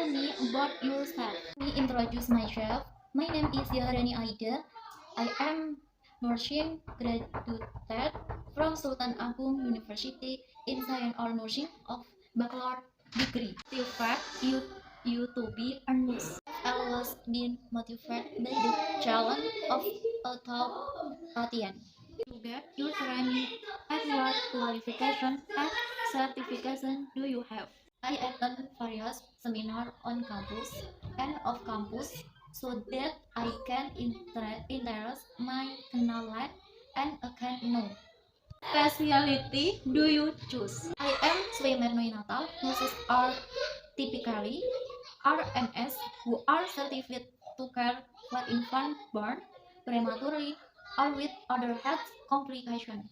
me about yourself. Let me introduce myself. My name is Yahrani Aida. I am nursing graduate from Sultan Agung University in Science or Nursing of Bachelor degree. Motivate you to be a nurse. I've always been motivated by the challenge of authority. To get your training and what qualification and certification do you have? I attend various seminars on campus and off campus so that I can interest my knowledge and I can know. Specialty do you choose? I am swimmer neonatal. Nurses are typically RNs who are certified to care for infant born prematurely or with other health complications.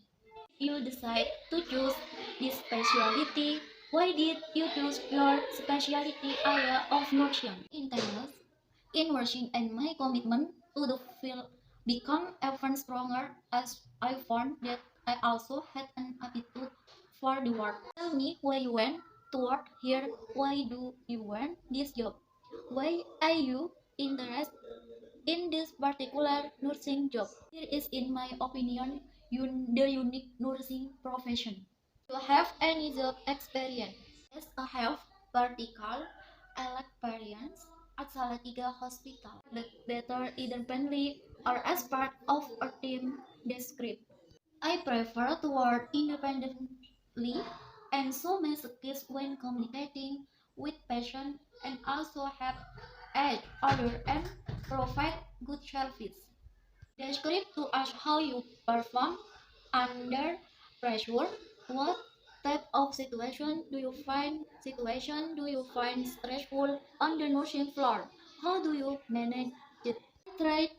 You decide to choose this specialty. Why did you choose your specialty area of nursing? Interest in nursing and my commitment to the field become even stronger as I found that I also had an aptitude for the work. Tell me why you went to work here. Why do you want this job? Why are you interested in this particular nursing job? Here is, in my opinion, the unique nursing profession. Do you have any job experience? Yes, I have vertical experience at Salatiga Hospital, but better independently or as part of a team descript. I prefer to work independently and so my skills when communicating with patients and also have edge other and provide good service. Describe to us how you perform under pressure. What type of situation do you find stressful on the nursing floor? How do you manage it? Try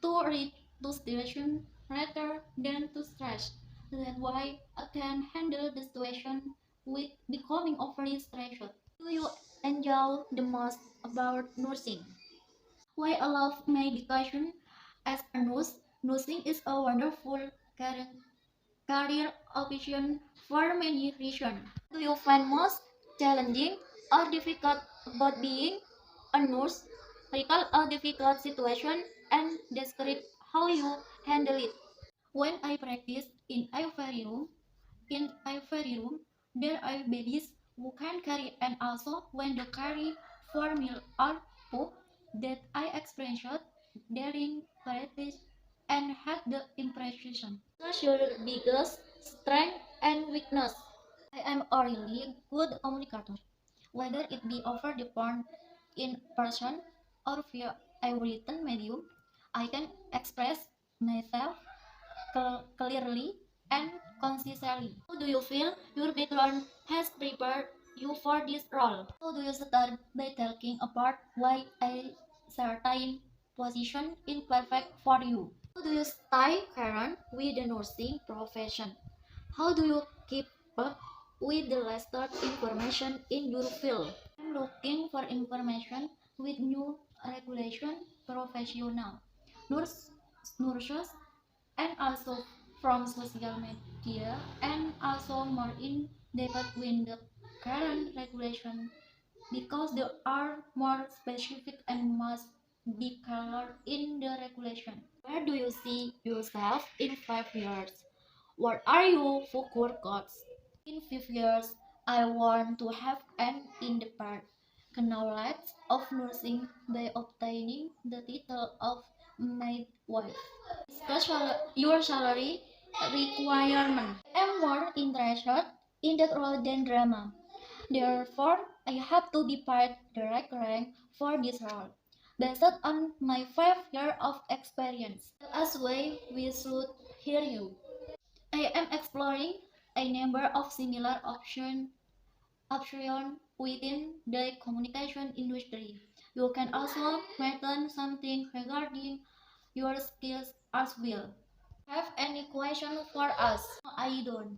to read the situation rather than to stress. That's why I can handle the situation with becoming overly stressed. Do you enjoy the most about nursing? Why I love my education as a nurse? Nursing is a wonderful career option for many reasons. Do you find most challenging or difficult about being a nurse? Recall a difficult situation and describe how you handle it. When I practice in ivory room, there are babies who can carry and also when they carry for meal or poop that I experienced during practice and had the impression. What's your biggest strength and weakness? I am a really good communicator, whether it be over the phone, in person, or via a written medium. I can express myself clearly and concisely. How do you feel your background has prepared you for this role? How do you start by talking about why a certain position is perfect for you? How do you stay current with the nursing profession? How do you keep up with the latest information in your field? I'm looking for information with new regulation professional nurses and also from social media and also more in depth with the current regulation because there are more specific and must be colored in the regulation. Where do you see yourself in 5 years? What are your future goals? In 5 years, I want to have an independent knowledge of nursing by obtaining the title of midwife. Discuss your salary requirement. I am more interested in that role than drama. Therefore, I have to be paid the right rank for this role. Based on my 5 years of experience, as way we should hear you. I am exploring a number of similar options within the communication industry. You can also mention something regarding your skills as well. Have any question for us? No, I don't.